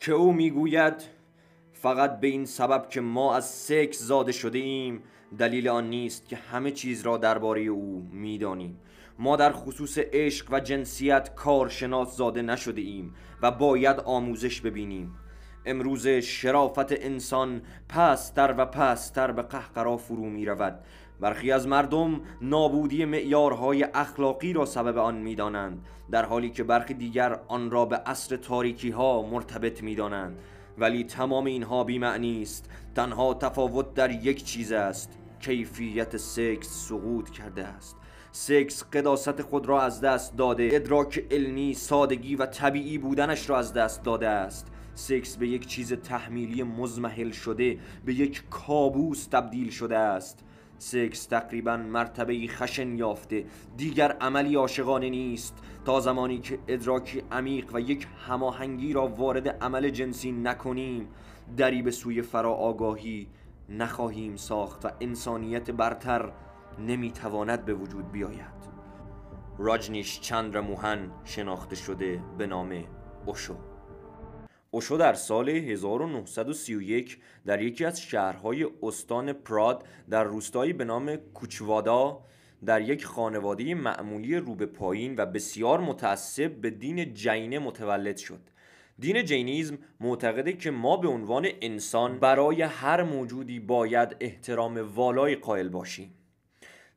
که او میگوید فقط به این سبب که ما از سکس زاده شده ایم دلیل آن نیست که همه چیز را درباره او میدانیم. ما در خصوص عشق و جنسیت کارشناس زاده نشده ایم و باید آموزش ببینیم. امروز شرافت انسان پست‌تر و پست‌تر به قهقرا فرو می رود. برخی از مردم نابودی معیارهای اخلاقی را سبب آن می دانند، در حالی که برخی دیگر آن را به عصر تاریکی ها مرتبط می دانند. ولی تمام اینها بی‌معنی است. تنها تفاوت در یک چیز است: کیفیت سکس سقوط کرده است. سکس قداست خود را از دست داده، ادراک علمی، سادگی و طبیعی بودنش را از دست داده است. سکس به یک چیز تحمیلی مزمحل شده، به یک کابوس تبدیل شده است. سکس تقریباً مرتبه‌ای خشن یافته، دیگر عملی عاشقانه نیست. تا زمانی که ادراکی عمیق و یک هماهنگی را وارد عمل جنسی نکنیم، دری به سوی فراآگاهی نخواهیم ساخت و انسانیت برتر نمیتواند به وجود بیاید. راجنیش چندر موهن شناخته شده به نام اوشو. اوشو در سال 1931 در یکی از شهرهای استان پراد در روستایی به نام کوچوادا در یک خانواده معمولی رو به پایین و بسیار متعصب به دین جینه متولد شد. دین جینیسم معتقده که ما به عنوان انسان برای هر موجودی باید احترام والای قائل باشیم.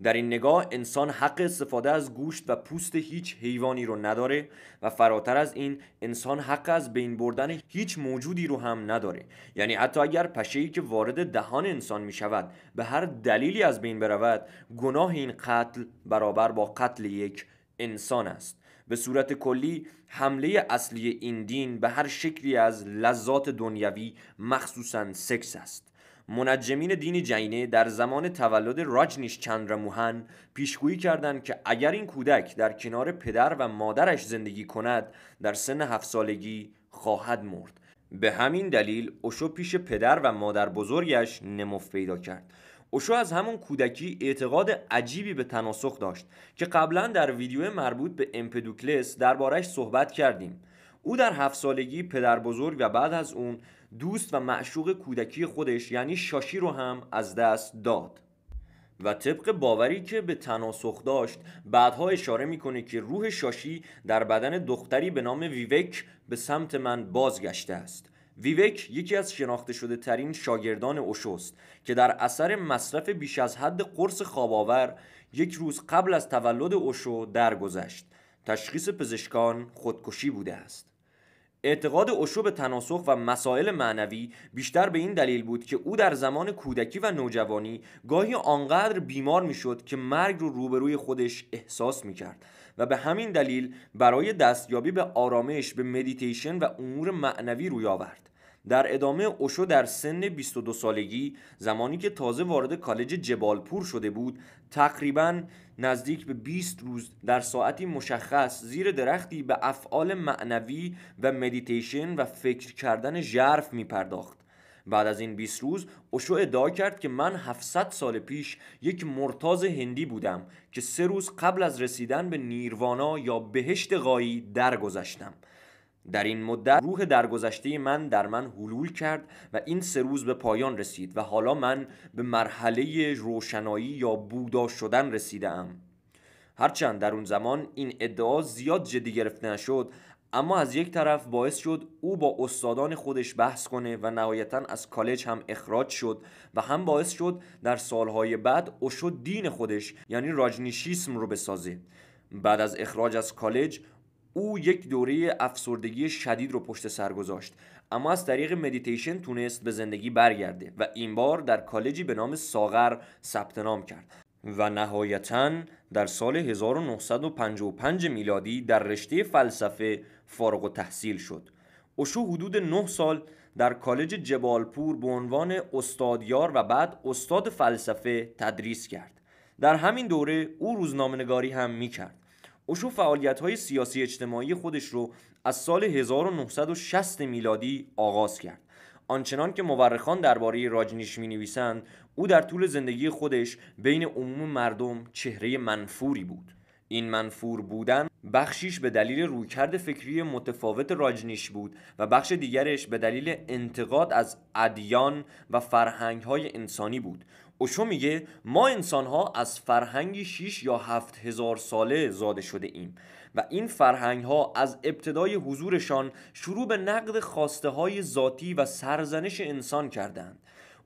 در این نگاه انسان حق استفاده از گوشت و پوست هیچ حیوانی رو نداره و فراتر از این انسان حق از بین بردن هیچ موجودی رو هم نداره. یعنی حتی اگر پشه‌ای که وارد دهان انسان می شود به هر دلیلی از بین برود، گناه این قتل برابر با قتل یک انسان است. به صورت کلی حمله اصلی این دین به هر شکلی از لذات دنیوی مخصوصاً سکس است. منجمین دین جینه در زمان تولد راجنیش چندر موهن پیشگویی کردند که اگر این کودک در کنار پدر و مادرش زندگی کند در سن 7 سالگی خواهد مرد. به همین دلیل اوشو پیش پدر و مادر بزرگش نمو پیدا کرد. اوشو از همون کودکی اعتقاد عجیبی به تناسخ داشت که قبلا در ویدیو مربوط به امپدوکلس دربارش صحبت کردیم. او در 7 سالگی پدر بزرگ و بعد از اون دوست و معشوق کودکی خودش یعنی شاشی رو هم از دست داد و طبق باوری که به تناسخ داشت بعدها اشاره میکنه که روح شاشی در بدن دختری به نام ویوک به سمت من بازگشته است. ویوک یکی از شناخته شده ترین شاگردان اوشوست که در اثر مصرف بیش از حد قرص خواب‌آور یک روز قبل از تولد اوشو درگذشت. تشخیص پزشکان خودکشی بوده است. اعتقاد اوشو به تناسخ و مسائل معنوی بیشتر به این دلیل بود که او در زمان کودکی و نوجوانی گاهی آنقدر بیمار میشد که مرگ رو روبروی خودش احساس میکرد و به همین دلیل برای دستیابی به آرامش به مدیتیشن و امور معنوی روی آورد. در ادامه اوشو در سن 22 سالگی زمانی که تازه وارد کالج جبالپور شده بود تقریباً نزدیک به 20 روز در ساعتی مشخص زیر درختی به افعال معنوی و مدیتیشن و فکر کردن ژرف می پرداخت. بعد از این 20 روز اوشو ادعا کرد که من 700 سال پیش یک مرتاض هندی بودم که 3 روز قبل از رسیدن به نیروانا یا بهشت غایی درگذشتم. در این مدت روح درگذشته من در من حلول کرد و این 3 روز به پایان رسید و حالا من به مرحله روشنایی یا بودا شدن رسیدم. هرچند در اون زمان این ادعا زیاد جدی گرفته نشد، اما از یک طرف باعث شد او با استادان خودش بحث کنه و نهایتاً از کالج هم اخراج شد و هم باعث شد در سالهای بعد اوشو دین خودش یعنی راجنیشیسم رو بسازه. بعد از اخراج از کالج او یک دوره افسردگی شدید رو پشت سر گذاشت، اما از طریق مدیتیشن تونست به زندگی برگرده و این بار در کالجی به نام ساغر ثبت نام کرد و نهایتاً در سال 1955 میلادی در رشته فلسفه فارغ التحصیل شد. اوشو حدود 9 سال در کالج جبالپور به عنوان استادیار و بعد استاد فلسفه تدریس کرد. در همین دوره او روزنامه‌نگاری هم می‌کرد. اوشو فعالیت‌های سیاسی اجتماعی خودش رو از سال 1960 میلادی آغاز کرد. آنچنان که مورخان درباره راجنیش می‌نویسند، او در طول زندگی خودش بین عموم مردم چهره منفوری بود. این منفور بودن بخشیش به دلیل رویکرد فکری متفاوت راجنیش بود و بخش دیگرش به دلیل انتقاد از ادیان و فرهنگ‌های انسانی بود. اوشو میگه ما انسان‌ها از فرهنگی 6 یا 7 هزار ساله زاده شده ایم و این فرهنگ‌ها از ابتدای حضورشان شروع به نقد خواسته‌های ذاتی و سرزنش انسان کردند.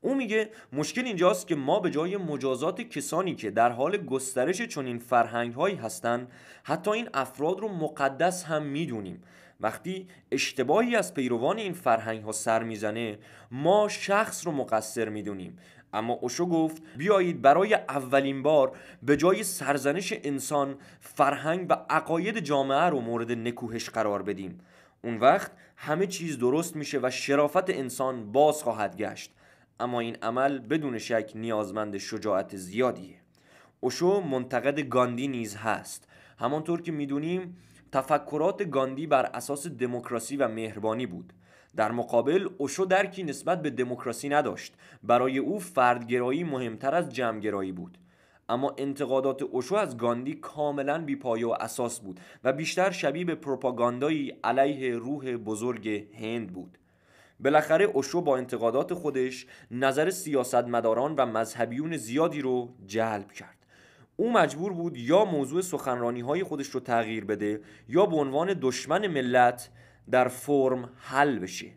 او میگه مشکل اینجاست که ما به جای مجازات کسانی که در حال گسترش چنین فرهنگ‌هایی هستند، حتی این افراد رو مقدس هم میدونیم. وقتی اشتباهی از پیروان این فرهنگ‌ها سر میزنه، ما شخص رو مقصر میدونیم. اما اوشو گفت بیایید برای اولین بار به جای سرزنش انسان، فرهنگ و عقاید جامعه رو مورد نکوهش قرار بدیم. اون وقت همه چیز درست میشه و شرافت انسان باز خواهد گشت. اما این عمل بدون شک نیازمند شجاعت زیادیه. اوشو منتقد گاندی نیز هست. همانطور که میدونیم تفکرات گاندی بر اساس دموکراسی و مهربانی بود. در مقابل اوشو درکی نسبت به دموکراسی نداشت. برای او فردگرایی مهمتر از جمعگرایی بود. اما انتقادات اوشو از گاندی کاملا بی‌پایه و اساس بود و بیشتر شبیه به پروپاگاندایی علیه روح بزرگ هند بود. بالاخره اوشو با انتقادات خودش نظر سیاستمداران و مذهبیون زیادی رو جلب کرد. او مجبور بود یا موضوع سخنرانی‌های خودش رو تغییر بده یا به عنوان دشمن ملت در فرم حل بشه.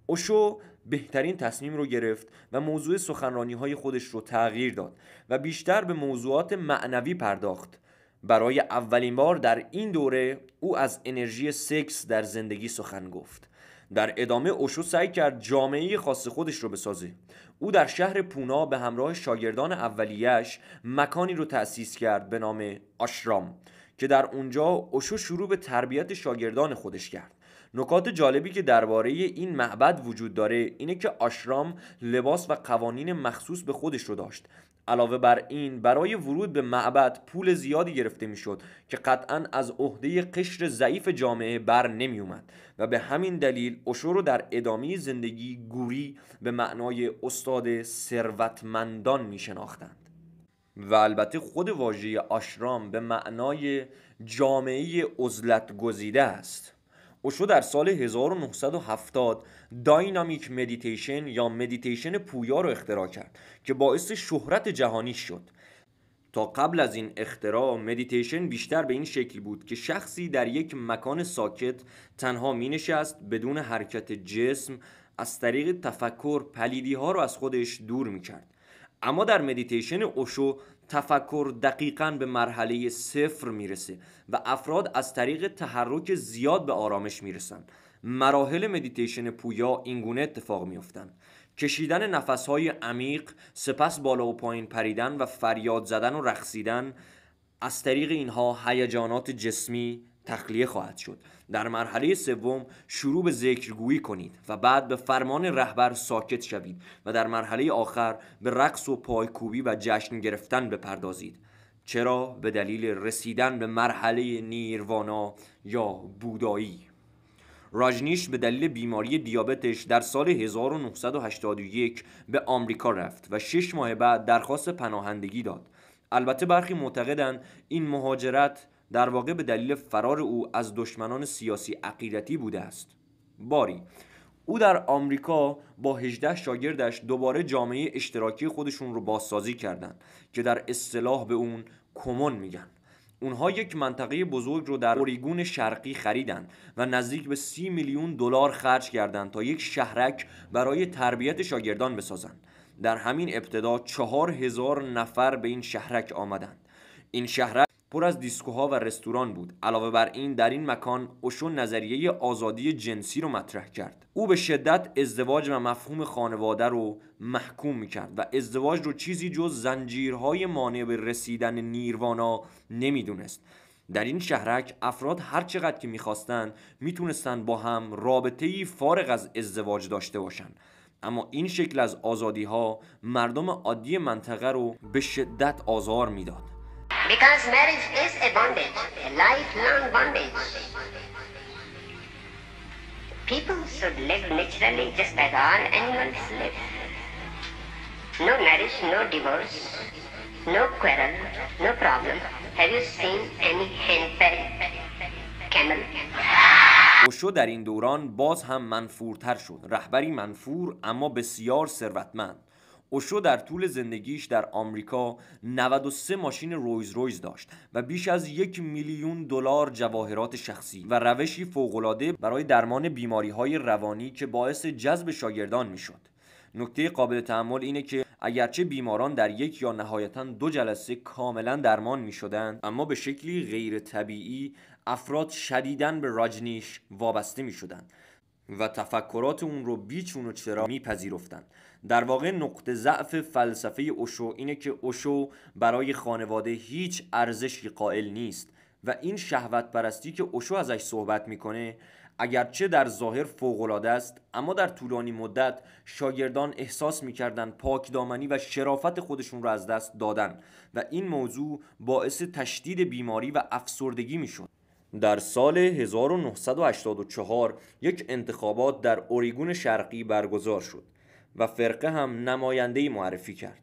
اوشو بهترین تصمیم رو گرفت و موضوع سخنرانی‌های خودش رو تغییر داد و بیشتر به موضوعات معنوی پرداخت. برای اولین بار در این دوره او از انرژی سکس در زندگی سخن گفت. در ادامه اوشو سعی کرد جامعه خاص خودش رو بسازه. او در شهر پونا به همراه شاگردان اولیه‌اش مکانی رو تأسیس کرد به نام آشرام که در اونجا اوشو شروع به تربیت شاگردان خودش کرد. نکات جالبی که درباره این معبد وجود داره اینه که آشرام لباس و قوانین مخصوص به خودش رو داشت. علاوه بر این برای ورود به معبد پول زیادی گرفته میشد که قطعاً از عهده قشر ضعیف جامعه بر نمی اومد و به همین دلیل اوشو رو در ادامه زندگی گوری به معنای استاد ثروتمندان می شناختند. و البته خود واژه آشرام به معنای جامعه عزلت گزیده است. اوشو در سال 1970 داینامیک مدیتیشن یا مدیتیشن پویا رو اختراع کرد که باعث شهرت جهانی شد. تا قبل از این اختراع مدیتیشن بیشتر به این شکل بود که شخصی در یک مکان ساکت تنها می نشست، بدون حرکت جسم از طریق تفکر پلیدی ها رو از خودش دور می کرد. اما در مدیتیشن اوشو تفکر دقیقاً به مرحله صفر میرسه و افراد از طریق تحرک زیاد به آرامش میرسن. مراحل مدیتیشن پویا اینگونه اتفاق میافتن: کشیدن نفسهای عمیق، سپس بالا و پایین پریدن و فریاد زدن و رقصیدن. از طریق اینها هیجانات جسمی تخلیه خواهد شد. در مرحله سوم شروع به ذکرگویی کنید و بعد به فرمان رهبر ساکت شوید و در مرحله آخر به رقص و پایکوبی و جشن گرفتن بپردازید. چرا؟ به دلیل رسیدن به مرحله نیروانا یا بودایی. راجنیش به دلیل بیماری دیابتش در سال 1981 به آمریکا رفت و 6 ماه بعد درخواست پناهندگی داد. البته برخی معتقدند این مهاجرت در واقع به دلیل فرار او از دشمنان سیاسی عقیدتی بوده است. باری او در آمریکا با 18 شاگردش دوباره جامعه اشتراکی خودشون رو بازسازی کردند که در اصطلاح به اون کمون میگن. اونها یک منطقه بزرگ رو در اوریگون شرقی خریدن و نزدیک به 30 میلیون دلار خرج کردند تا یک شهرک برای تربیت شاگردان بسازند. در همین ابتدا 4000 نفر به این شهرک آمدند. این شهرک پر از دیسکوها و رستوران بود. علاوه بر این در این مکان اوشو نظریه آزادی جنسی رو مطرح کرد. او به شدت ازدواج و مفهوم خانواده رو محکوم میکرد و ازدواج رو چیزی جز زنجیرهای مانع به رسیدن نیروانا نمیدونست. در این شهرک افراد هر چقدر که میخواستن میتونستن با هم رابطه‌ای فارغ از ازدواج داشته باشن. اما این شکل از آزادی ها مردم عادی منطقه رو به شدت آزار میداد. Because marriage is a bondage, a lifelong bondage. People should live naturally just like all animals live. No marriage, no divorce, no quarrel, no problem. Have you seen any henpecked camel. اوشو در این دوران باز هم منفورتر شد، رهبری منفور اما بسیار ثروتمند. اوشو در طول زندگیش در آمریکا 93 ماشین رویز رویز داشت و بیش از 1,000,000 دلار جواهرات شخصی و روشی فوق‌العاده برای درمان بیماری‌های روانی که باعث جذب شاگردان میشد. نکته قابل تأمل اینه که اگرچه بیماران در یک یا نهایتاً 2 جلسه کاملا درمان می شدند، اما به شکلی غیر طبیعی افراد شدیداً به راجنیش وابسته می شدند و تفکرات اون رو بیچون و چرا می پذیرفتند. در واقع نقطه ضعف فلسفه اوشو اینه که اوشو برای خانواده هیچ ارزشی قائل نیست و این شهوت پرستی که اوشو ازش صحبت میکنه اگرچه در ظاهر فوق‌العاده است، اما در طولانی مدت شاگردان احساس می‌کردند پاکدامنی و شرافت خودشون را از دست دادن و این موضوع باعث تشدید بیماری و افسردگی می‌شد. در سال 1984 یک انتخابات در اوریگون شرقی برگزار شد و فرقه هم نماینده‌ای معرفی کرد.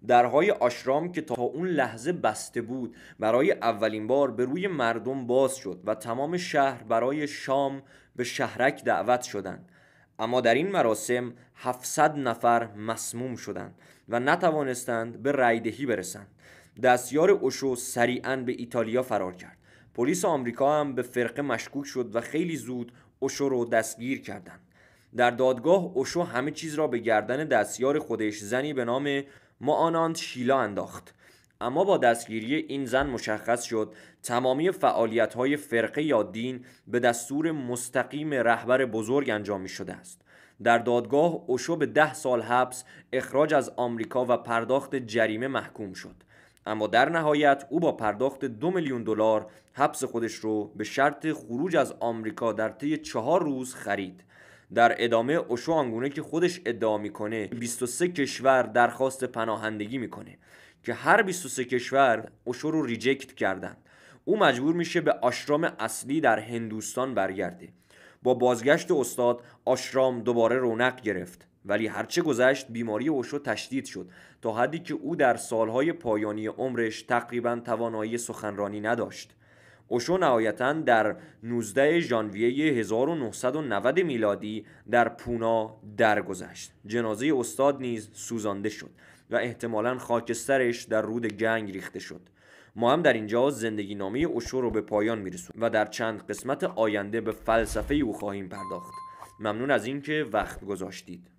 درهای آشرام که تا اون لحظه بسته بود برای اولین بار به روی مردم باز شد و تمام شهر برای شام به شهرک دعوت شدند. اما در این مراسم 700 نفر مسموم شدند و نتوانستند به رأی‌دهی برسند. دستیار اوشو سریعاً به ایتالیا فرار کرد. پلیس آمریکا هم به فرقه مشکوک شد و خیلی زود اوشو رو دستگیر کردند. در دادگاه اوشو همه چیز را به گردن دستیار خودش، زنی به نام ماناند شیلا انداخت. اما با دستگیری این زن مشخص شد تمامی فعالیت‌های فرقه یا دین به دستور مستقیم رهبر بزرگ انجام می‌شده است. در دادگاه اوشو به 10 سال حبس، اخراج از آمریکا و پرداخت جریمه محکوم شد. اما در نهایت او با پرداخت 2 میلیون دلار حبس خودش رو به شرط خروج از آمریکا در طی 4 روز خرید. در ادامه اوشو آنگونه که خودش ادعا میکنه 23 کشور درخواست پناهندگی میکنه که هر 23 کشور اوشو رو ریجکت کردن. او مجبور میشه به آشرام اصلی در هندوستان برگرده. با بازگشت استاد آشرام دوباره رونق گرفت، ولی هرچه گذشت بیماری اوشو تشدید شد تا حدی که او در سالهای پایانی عمرش تقریباً توانایی سخنرانی نداشت. اوشو نهایتاً در 19 ژانویه 1990 میلادی در پونا درگذشت. جنازه استاد نیز سوزانده شد و احتمالاً خاکسترش در رود گنگ ریخته شد. ما هم در اینجا زندگی نامه اوشو رو به پایان میرسونیم و در چند قسمت آینده به فلسفه او خواهیم پرداخت. ممنون از اینکه وقت گذاشتید.